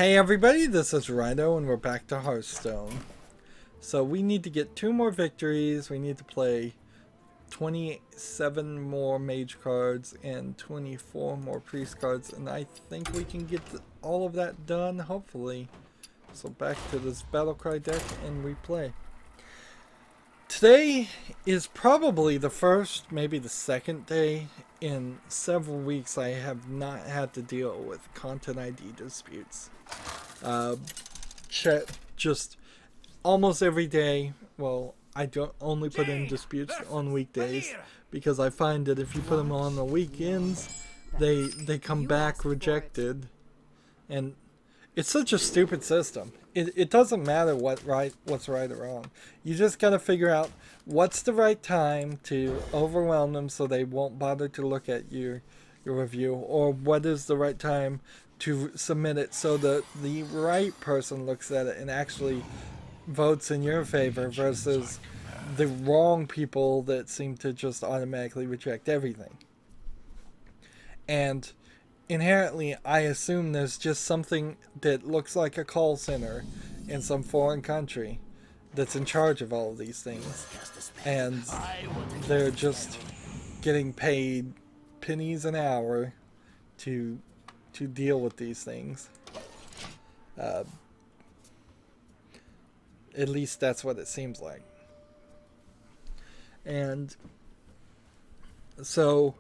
Hey everybody, this is Rydo and we're back to Hearthstone. So we need to get 2 more victories, we need to play 27 more mage cards and 24 more priest cards, and I think we can get all of that done, hopefully. So back to this Battlecry deck and we play. Today is probably the first, maybe the second day in several weeks I have not had to deal with content ID disputes. Chat just almost every day. Well, I don't only put in disputes on weekdays because I find that if you put them on the weekends, they come back rejected, and it's such a stupid system. It doesn't matter what's right or wrong. You just gotta figure out what's the right time to overwhelm them so they won't bother to look at your review, or what is the right time to submit it so that the right person looks at it and actually votes in your favor versus the wrong people that seem to just automatically reject everything. And inherently, I assume there's just something that looks like a call center in some foreign country that's in charge of all of these things, and they're just getting paid pennies an hour to deal with these things. At least that's what it seems like. And so,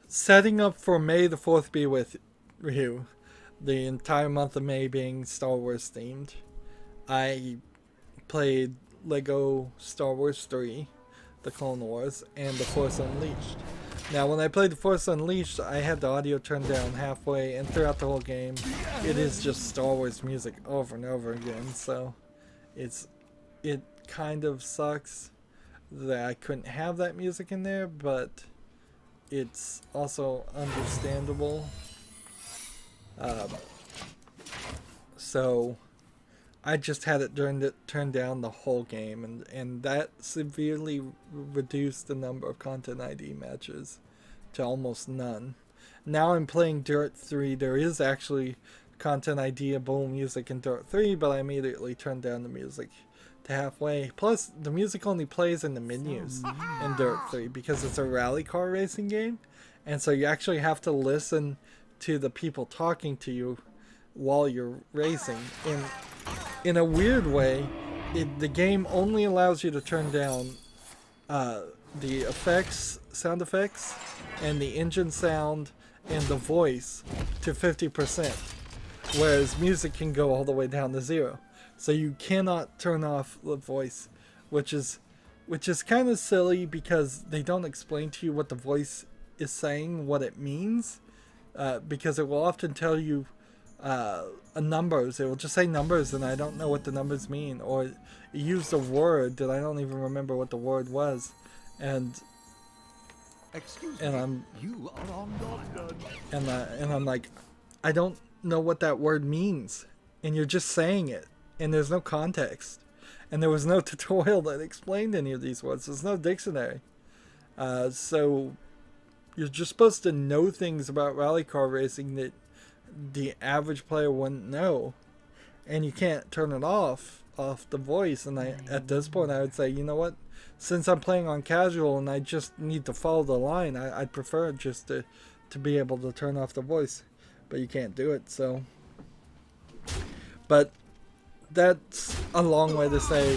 setting up for May the 4th be with you, the entire month of May being Star Wars themed, I played Lego Star Wars 3, The Clone Wars, and The Force Unleashed. Now, when I played The Force Unleashed, I had the audio turned down halfway, and throughout the whole game, it is just Star Wars music over and over again, so it kind of sucks that I couldn't have that music in there, but it's also understandable. So I just had it turned down the whole game, and that severely reduced the number of content ID matches to almost none. Now I'm playing Dirt 3. There is actually content ID-able music in Dirt 3, but I immediately turned down the music to halfway. Plus, the music only plays in the menus in Dirt 3 because it's a rally car racing game, and so you actually have to listen to the people talking to you while you're racing. In a weird way, the game only allows you to turn down the sound effects, and the engine sound and the voice to 50%, whereas music can go all the way down to 0. So you cannot turn off the voice, which is kind of silly because they don't explain to you what the voice is saying, what it means, because it will often tell you numbers. It will just say numbers, and I don't know what the numbers mean, or it used a word that I don't even remember what the word was, and I'm like, I don't know what that word means, and you're just saying it, and there's no context, and there was no tutorial that explained any of these words. There's no dictionary, so you're just supposed to know things about rally car racing that the average player wouldn't know, and you can't turn it off the voice. And at this point I would say, you know what, since I'm playing on casual and I just need to follow the line, I'd prefer just to be able to turn off the voice, but you can't do it. So, but that's a long way to say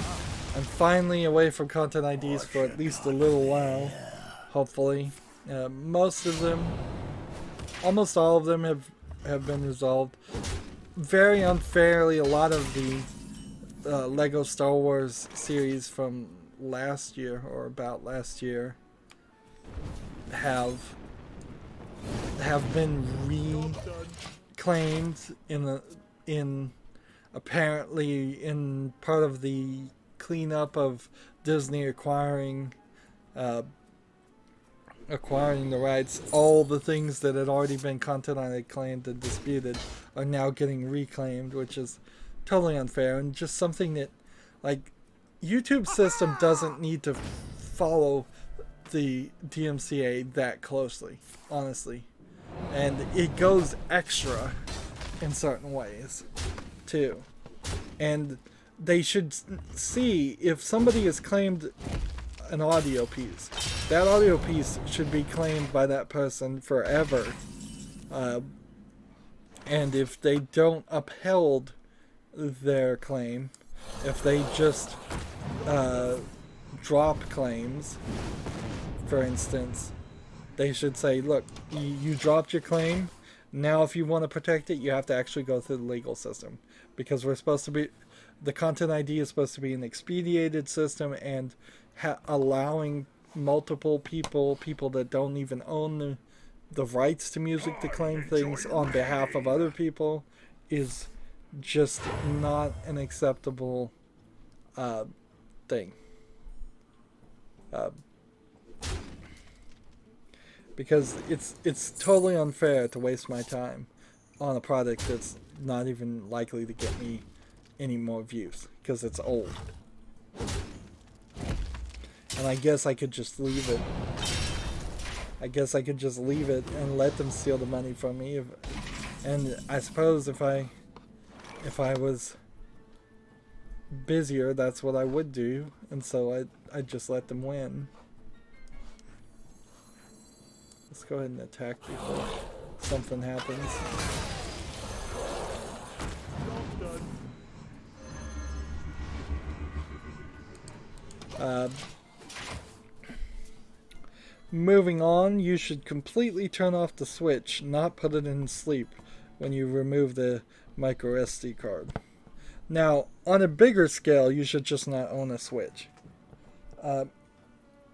I'm finally away from content IDs for at least a little while, hopefully. Most of them, almost all of them have been resolved. Very unfairly, a lot of the Lego Star Wars series from last year, or about last year, have been reclaimed in apparently in part of the cleanup of Disney acquiring the rights. All the things that had already been content ID claimed and disputed are now getting reclaimed, which is totally unfair, and just something that, like, YouTube's system doesn't need to follow the DMCA that closely, honestly. And it goes extra in certain ways too. And they should see if somebody has claimed an audio piece, that audio piece should be claimed by that person forever. And if they don't upheld their claim, if they just drop claims, for instance, they should say, look, you dropped your claim. Now if you want to protect it, you have to actually go through the legal system. Because we're supposed to be, the Content ID is supposed to be an expedited system, and allowing multiple people that don't even own the rights to music to claim things on behalf of other people is just not an acceptable thing. Because it's totally unfair to waste my time on a product that's not even likely to get me any more views because it's old. And I guess I could just leave it. I guess I could just leave it and let them steal the money from me. And I suppose if I was busier, that's what I would do. And so I'd just let them win. Let's go ahead and attack before something happens. Moving on, you should completely turn off the Switch, not put it in sleep when you remove the micro SD card. Now, on a bigger scale, you should just not own a Switch.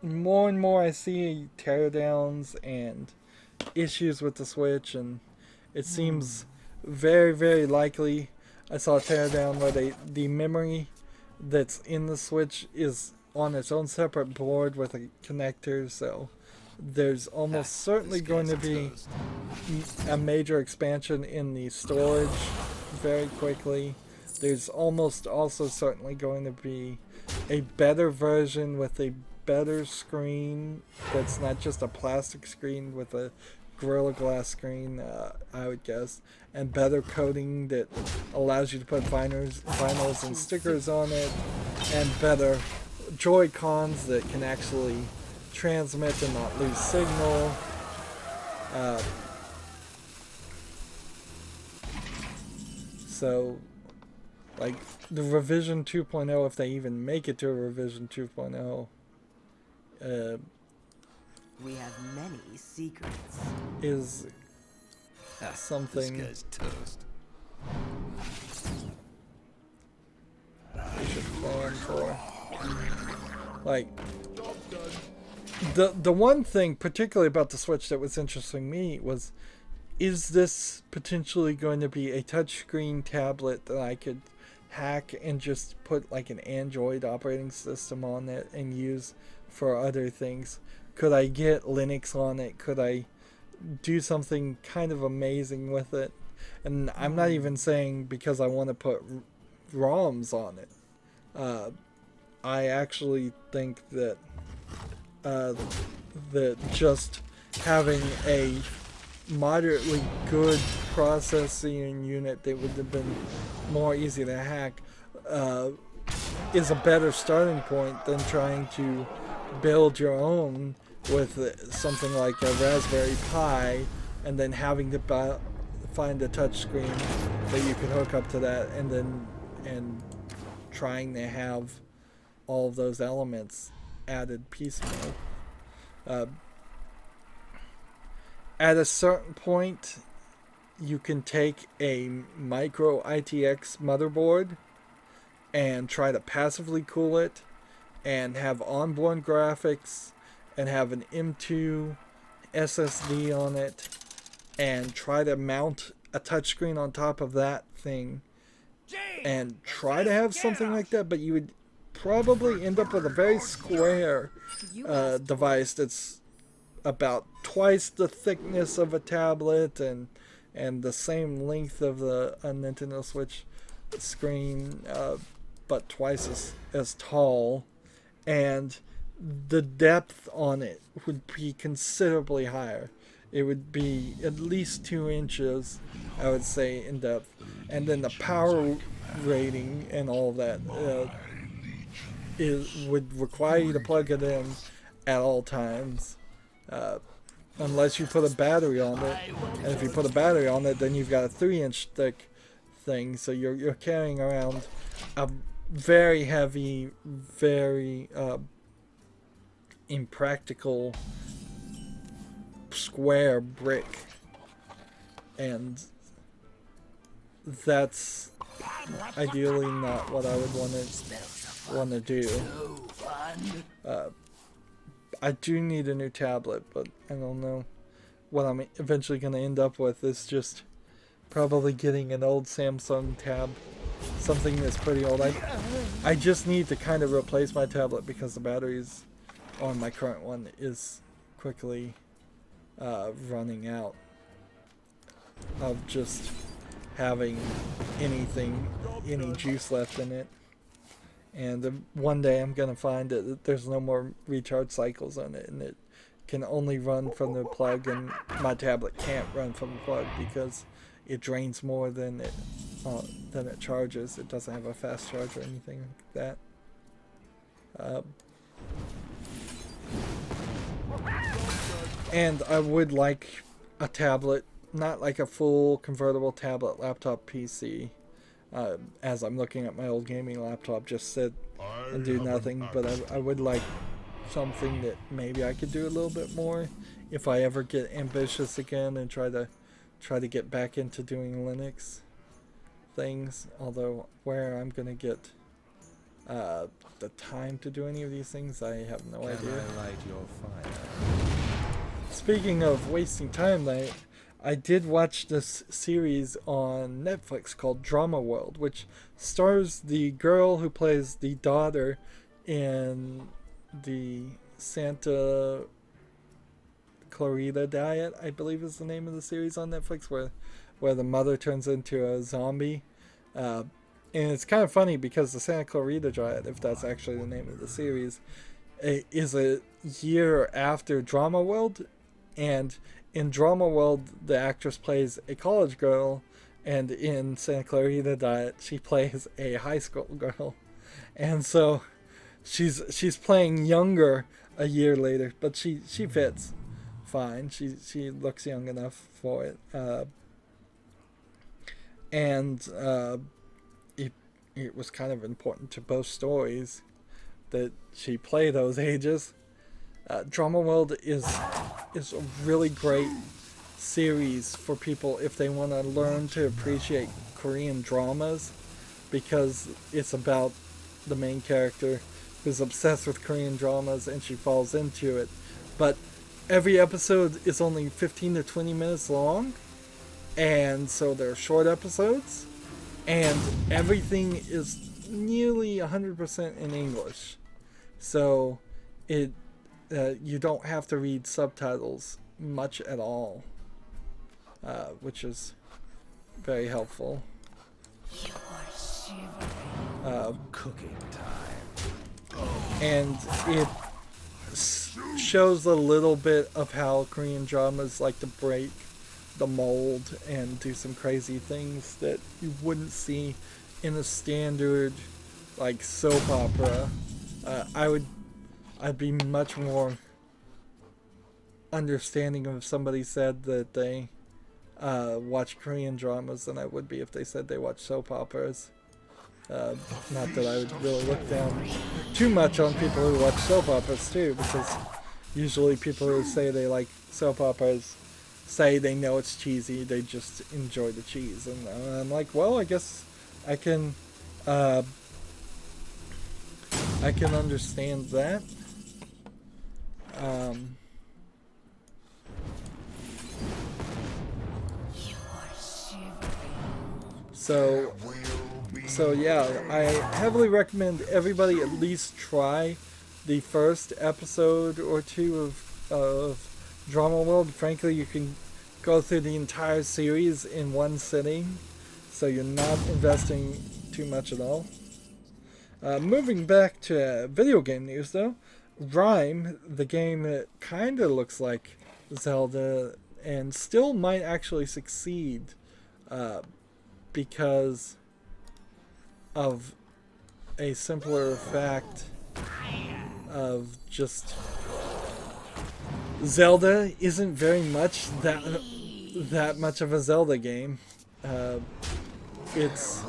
More and more I see teardowns and issues with the Switch, and it seems very, very likely. I saw a teardown where the memory that's in the Switch is on its own separate board with a connector, so there's almost certainly going to be a major expansion in the storage very quickly. There's almost also certainly going to be a better version with a better screen that's not just a plastic screen with a Gorilla Glass screen, I would guess, and better coding that allows you to put vinyls and stickers on it, and better Joy-Cons that can actually transmit and not lose signal. So, like, the revision 2.0, if they even make it to a revision 2.0, we have many secrets. Is something This guy's toast. we should plan for. Like, the one thing particularly about the Switch that was interesting to me was, is this potentially going to be a touchscreen tablet that I could hack and just put like an Android operating system on it and use for other things? Could I get Linux on it? Could I do something kind of amazing with it? And I'm not even saying because I want to put ROMs on it. I actually think that that just having a moderately good processing unit that would have been more easy to hack is a better starting point than trying to build your own with something like a Raspberry Pi and then having to find a touch screen that you can hook up to that, and trying to have all of those elements added piecemeal. At a certain point, you can take a micro ITX motherboard and try to passively cool it and have onboard graphics and have an M2 SSD on it and try to mount a touchscreen on top of that thing and try to have something like that, but you would probably end up with a very square device that's about twice the thickness of a tablet and the same length of the Nintendo Switch screen, but twice as tall, and the depth on it would be considerably higher. it would be at least 2 inches, I would say, in depth. And then the power rating and all that would require you to plug it in at all times. Unless you put a battery on it. And if you put a battery on it, then you've got a 3-inch thick thing. So you're carrying around a very heavy, very impractical square brick. And that's ideally not what I would want to do. I do need a new tablet, but I don't know what I'm eventually going to end up with. Is just probably getting an old Samsung tab, something that's pretty old. I just need to kind of replace my tablet because the batteries on my current one is quickly running out of just having any juice left in it. And one day I'm going to find that there's no more recharge cycles on it, and it can only run from the plug, and my tablet can't run from the plug because it drains more than it charges. It doesn't have a fast charge or anything like that. And I would like a tablet, not like a full convertible tablet laptop PC. As I'm looking at my old gaming laptop, just sit and do nothing. But I would like something that maybe I could do a little bit more if I ever get ambitious again and try to get back into doing Linux things. Although where I'm gonna get the time to do any of these things, I have no idea. Can I light your fire? Speaking of wasting time, I did watch this series on Netflix called Drama World, which stars the girl who plays the daughter in the Santa Clarita Diet, I believe is the name of the series on Netflix, where the mother turns into a zombie. And it's kind of funny because the Santa Clarita Diet, if that's actually the name of the series, is a year after Drama World. And in Drama World, the actress plays a college girl, and in Santa Clarita Diet, she plays a high school girl. And so she's playing younger a year later, but she fits fine. She looks young enough for it. It was kind of important to both stories that she play those ages. Drama World is a really great series for people if they want to learn to appreciate Korean dramas, because it's about the main character who's obsessed with Korean dramas and she falls into it. But every episode is only 15 to 20 minutes long, and so they're short episodes, and everything is nearly 100% in English. So you don't have to read subtitles much at all, which is very helpful. You are shivering. Cooking time. And it shows a little bit of how Korean dramas like to break the mold and do some crazy things that you wouldn't see in a standard like soap opera. I'd be much more understanding if somebody said that they watch Korean dramas than I would be if they said they watch soap operas. Not that I would really look down too much on people who watch soap operas too, because usually people who say they like soap operas say they know it's cheesy, they just enjoy the cheese. And I'm like, well, I guess I can understand that. So yeah, I heavily recommend everybody at least try the first episode or two of Drama World. Frankly, you can go through the entire series in one sitting, so you're not investing too much at all. Moving back to video game news though, Rime, the game that kind of looks like Zelda and still might actually succeed because of a simpler fact of just Zelda isn't very much that much of a Zelda game. It's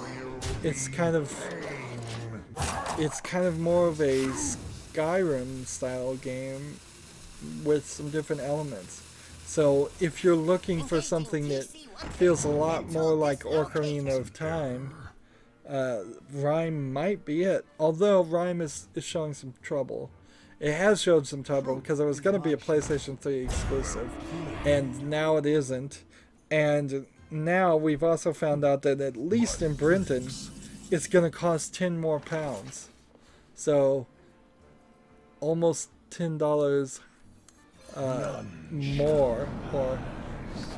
kind of more of a Skyrim style game with some different elements. So if you're looking for something that feels a lot more like Ocarina of Time, Rhyme might be it. Although Rhyme is showing some trouble. It has showed some trouble because it was going to be a PlayStation 3 exclusive, and now it isn't. And now we've also found out that at least in Britain, it's going to cost £10 more. So almost $10 more, or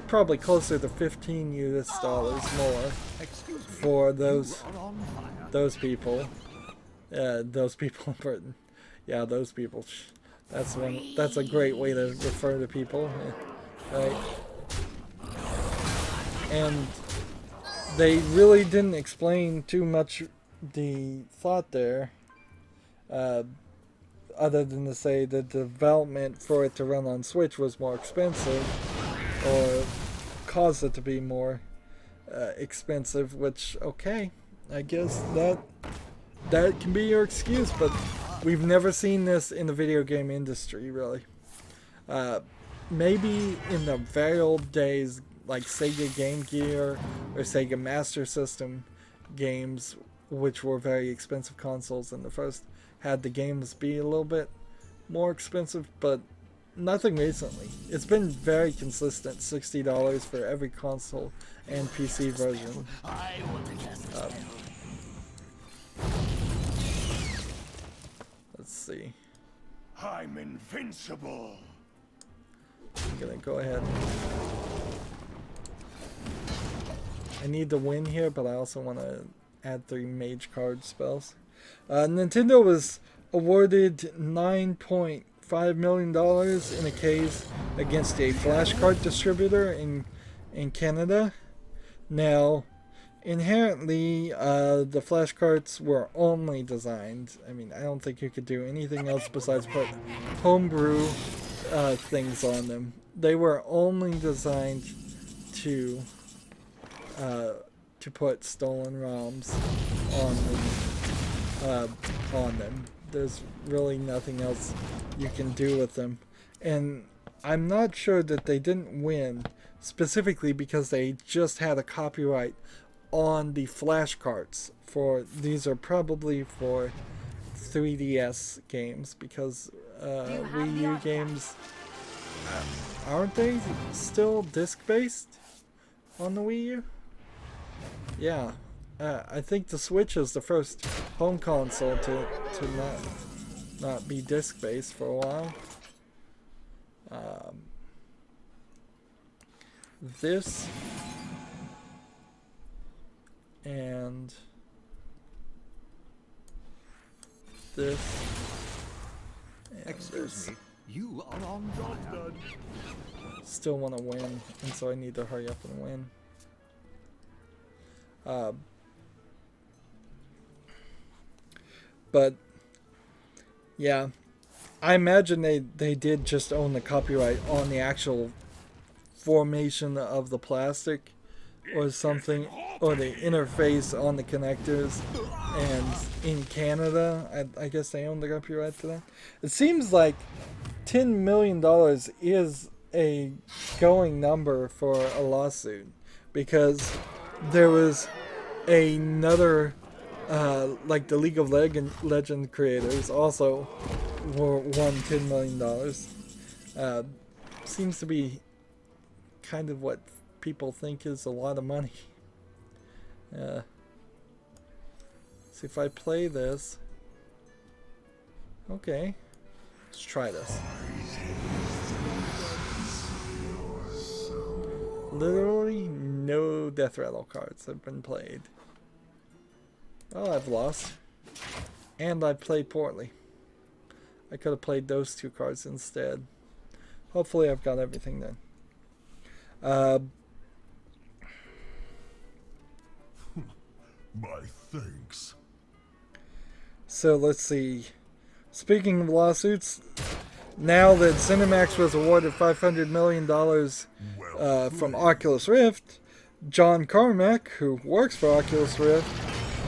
probably closer to $15 more for those people. Those people in Britain. Yeah, those people. That's a great way to refer to people, right? And they really didn't explain too much the thought there, other than to say the development for it to run on Switch was more expensive, or caused it to be more expensive. Which, okay, I guess that can be your excuse, but we've never seen this in the video game industry, really. Maybe in the very old days, like Sega Game Gear or Sega Master System games, which were very expensive consoles, and the first had the games be a little bit more expensive, but nothing recently. It's been very consistent, $60 for every console and PC version. Let's see. I'm invincible. I'm gonna go ahead. I need to win here, but I also want to add 3 mage card spells. Nintendo was awarded $9.5 million in a case against a flashcard distributor in Canada. Now, inherently, the flashcards were only designed. I mean, I don't think you could do anything else besides put homebrew things on them. They were only designed to put stolen ROMs on them. There's really nothing else you can do with them. And I'm not sure that they didn't win specifically because they just had a copyright on the flashcards. These are probably for 3DS games, because Wii U games, aren't they still disc-based on the Wii U? Yeah, I think the Switch is the first home console to not be disc-based for a while. This and this. And Excuse me, you are on fire. Still want to win, and so I need to hurry up and win. But yeah, I imagine they did just own the copyright on the actual formation of the plastic or something, or the interface on the connectors. And in Canada, I guess they own the copyright to that. It seems like $10 million is a going number for a lawsuit, because there was another, like the League of Legends creators also won $10 million. Seems to be kind of what people think is a lot of money. See if I play this. Okay, let's try this. Literally no death rattle cards have been played. Well, I've lost. And I played poorly. I could have played those 2 cards instead. Hopefully I've got everything then. Uh, My thanks. so let's see. Speaking of lawsuits, now that ZeniMax was awarded $500 million from Oculus Rift, John Carmack, who works for Oculus Rift,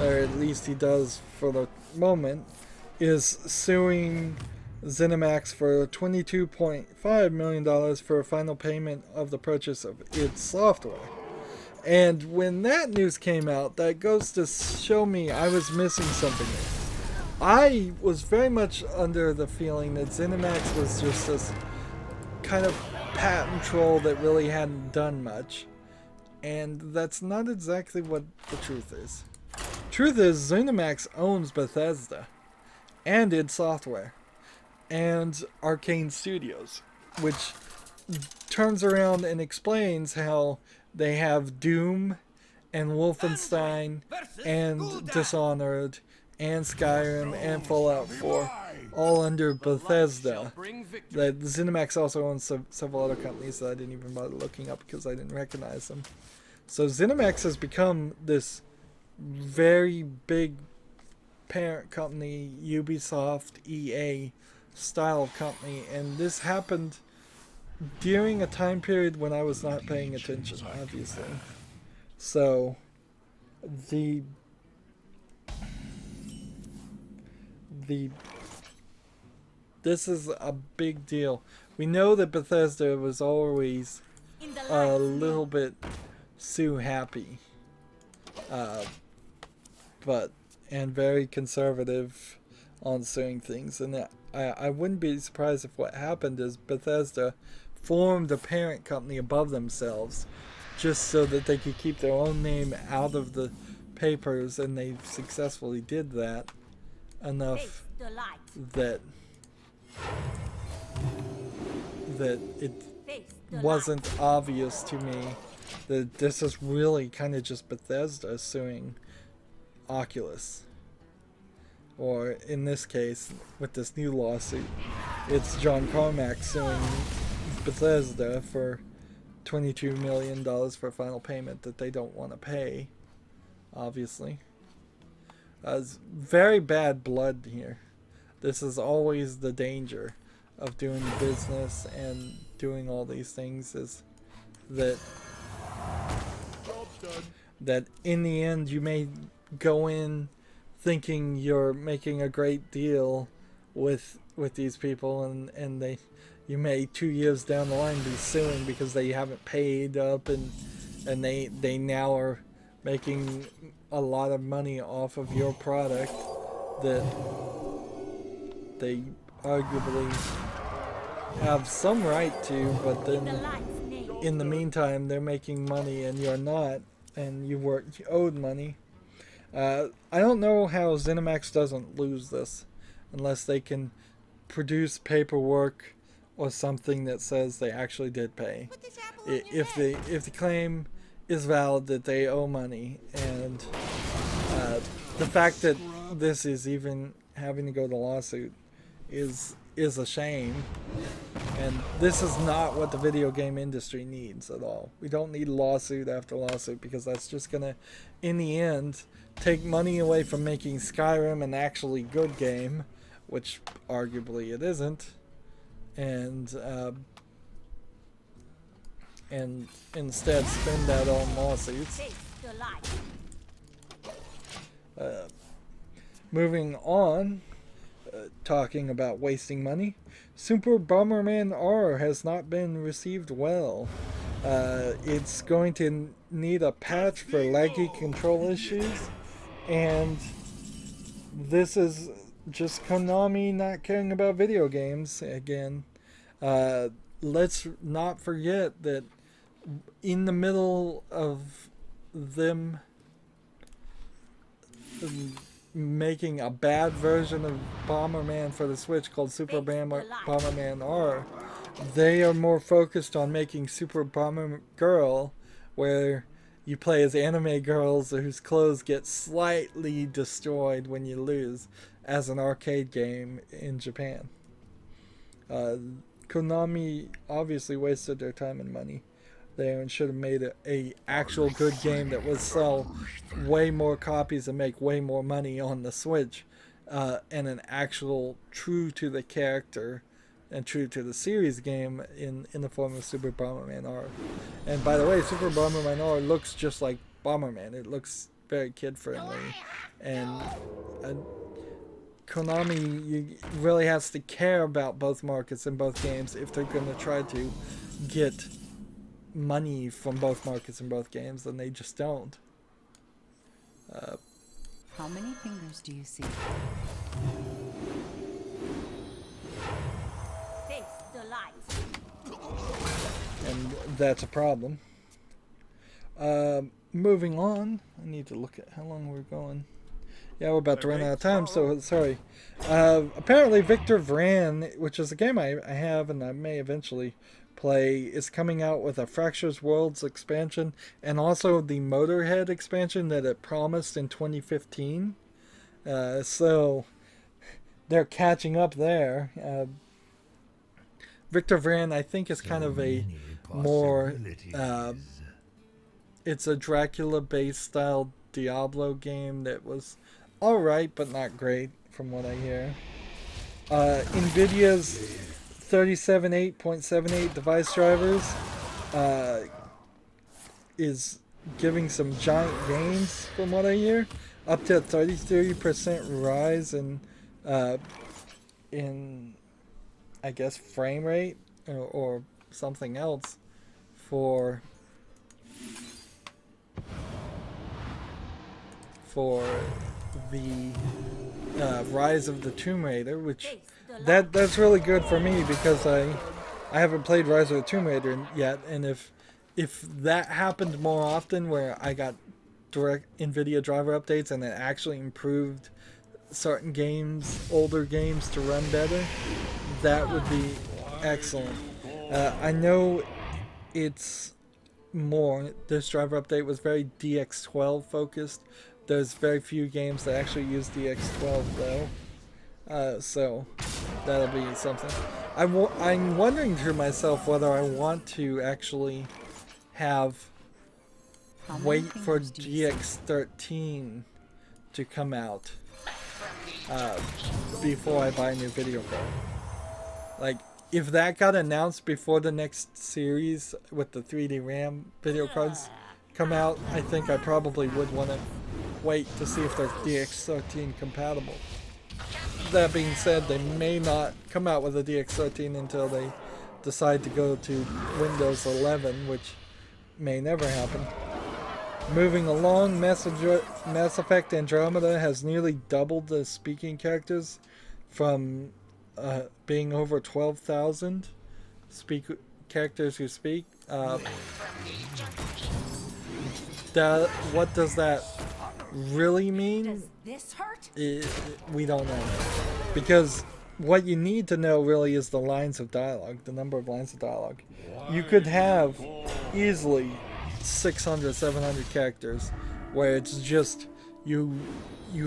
or at least he does for the moment, is suing ZeniMax for $22.5 million for a final payment of the purchase of its software. And when that news came out, that goes to show me I was missing something. I was very much under the feeling that ZeniMax was just this kind of patent troll that really hadn't done much. And that's not exactly what the truth is. Truth is, ZeniMax owns Bethesda and id Software and Arcane Studios, which turns around and explains how they have Doom and Wolfenstein and Dishonored and Skyrim and Fallout 4 all under Bethesda. That ZeniMax also owns several other companies that I didn't even bother looking up because I didn't recognize them. So ZeniMax has become this very big parent company, Ubisoft, EA style company, and this happened during a time period when I was not paying attention, obviously. So this is a big deal. We know that Bethesda was always a little bit sue happy, and very conservative on suing things, and I wouldn't be surprised if what happened is Bethesda formed a parent company above themselves just so that they could keep their own name out of the papers, and they successfully did that enough that it wasn't obvious to me that this is really kind of just Bethesda suing Oculus. Or in this case, with this new lawsuit, it's John Carmack suing Bethesda for $22 million for a final payment that they don't want to pay, obviously. It's very bad blood here. This is always the danger of doing business and doing all these things, is that in the end you may go in thinking you're making a great deal with these people, and you may 2 years down the line be suing because they haven't paid up, and they now are making a lot of money off of your product that they arguably have some right to, but then in the meantime they're making money and you're not, and you owed money. I don't know how ZeniMax doesn't lose this unless they can produce paperwork or something that says they actually did pay. If the claim is valid that they owe money, and the fact that this is even having to go to lawsuit is a shame. And this is not what the video game industry needs at all. We don't need lawsuit after lawsuit, because that's just gonna, in the end, take money away from making Skyrim an actually good game, which arguably it isn't, and instead spend that on lawsuits. Moving on, talking about wasting money, Super Bomberman R has not been received well. It's going to need a patch for laggy control issues, and this is just Konami not caring about video games again. Let's not forget that in the middle of them making a bad version of Bomberman for the Switch called Super Bomberman R, they are more focused on making Super Bomber Girl, where you play as anime girls whose clothes get slightly destroyed when you lose, as an arcade game in Japan. Konami obviously wasted their time and money. there and should have made a actual good game that would sell way more copies and make way more money on the Switch, and an actual true to the character and true to the series game in the form of Super Bomberman R. And by the way, Super Bomberman R looks just like Bomberman. It looks very kid friendly, and Konami really has to care about both markets in both games if they're going to try to get money from both markets in both games, and they just don't. How many fingers do you see? Face the light. And that's a problem. Moving on, I need to look at how long we're going. Yeah, we're about to run out of time, so sorry. Apparently Victor Vran, which is a game I have and I may eventually play, is coming out with a Fractures Worlds expansion and also the Motorhead expansion that it promised in 2015. So they're catching up there. Victor Vran, I think, is kind of a more... it's a Dracula-based style Diablo game that was alright, but not great, from what I hear. NVIDIA's 378.78 device drivers is giving some giant gains, from what I hear. Up to a 33% rise in I guess, frame rate or something else for the Rise of the Tomb Raider, which that's really good for me because I haven't played Rise of the Tomb Raider yet, and if that happened more often, where I got direct NVIDIA driver updates and it actually improved certain games, older games, to run better, that would be excellent. I know it's more, this driver update was very DX12 focused. There's very few games that actually use DX12 though, so that'll be something. I'm wondering to myself whether I want to actually wait for GX13 to come out before I buy a new video card. Like, if that got announced before the next series with the 3D RAM video cards come out, I think I probably would want to wait to see if they're DX13 compatible. That being said, they may not come out with a DX13 until they decide to go to Windows 11, which may never happen. Moving along, Mass Effect Andromeda has nearly doubled the speaking characters from being over 12,000 characters who speak. What does that really mean? Does this hurt? We don't know. Because what you need to know really is the lines of dialogue, the number of lines of dialogue. You could have easily 600, 700 characters where it's just you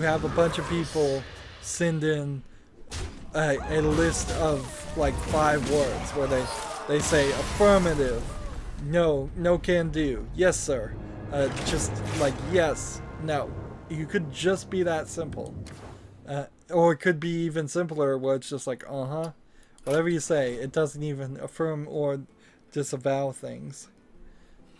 have a bunch of people send in a list of like 5 words where they say affirmative, no can do, yes sir, just like yes, no. You could just be that simple, or it could be even simpler where it's just like whatever you say. It doesn't even affirm or disavow things.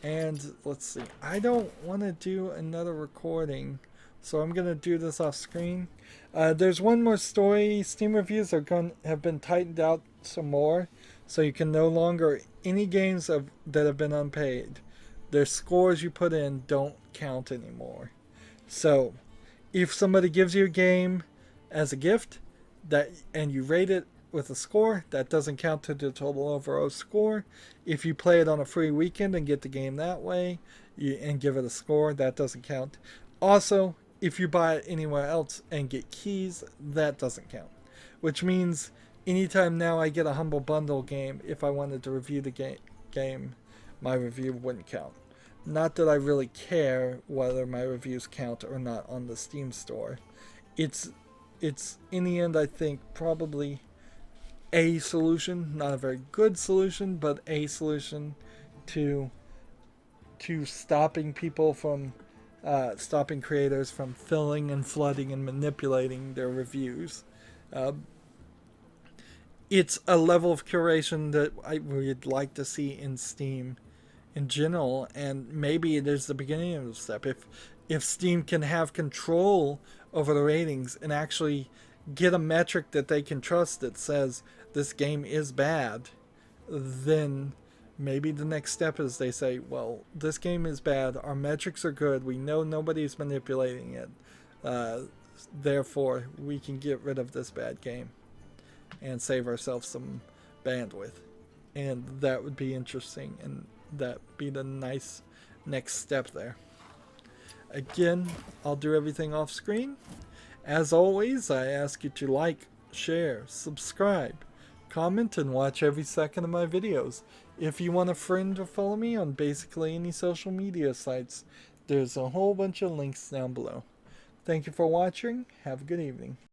And let's see, I don't want to do another recording, so I'm gonna do this off screen. There's one more story. Steam reviews have been tightened out some more, so you can no longer, any games that have been unpaid, their scores you put in don't count anymore. So if somebody gives you a game as a gift and you rate it with a score, that doesn't count to the total overall score. If you play it on a free weekend and get the game that way and give it a score, that doesn't count. Also, if you buy it anywhere else and get keys, that doesn't count. Which means anytime now I get a Humble Bundle game, if I wanted to review the game, my review wouldn't count. Not that I really care whether my reviews count or not on the Steam store. It's in the end, I think, probably a solution, not a very good solution, but a solution to to stopping people from stopping creators from filling and flooding and manipulating their reviews. It's a level of curation that I would like to see in Steam in general, and maybe it is the beginning of the step. If Steam can have control over the ratings and actually get a metric that they can trust that says this game is bad, then maybe the next step is they say, well, this game is bad, our metrics are good, we know nobody's manipulating it, therefore we can get rid of this bad game and save ourselves some bandwidth. And that would be interesting, and that would be the nice next step there. Again, I'll do everything off screen. As always, I ask you to like, share, subscribe, comment, and watch every second of my videos. If you want a friend or follow me on basically any social media sites, there's a whole bunch of links down below. Thank you for watching. Have a good evening.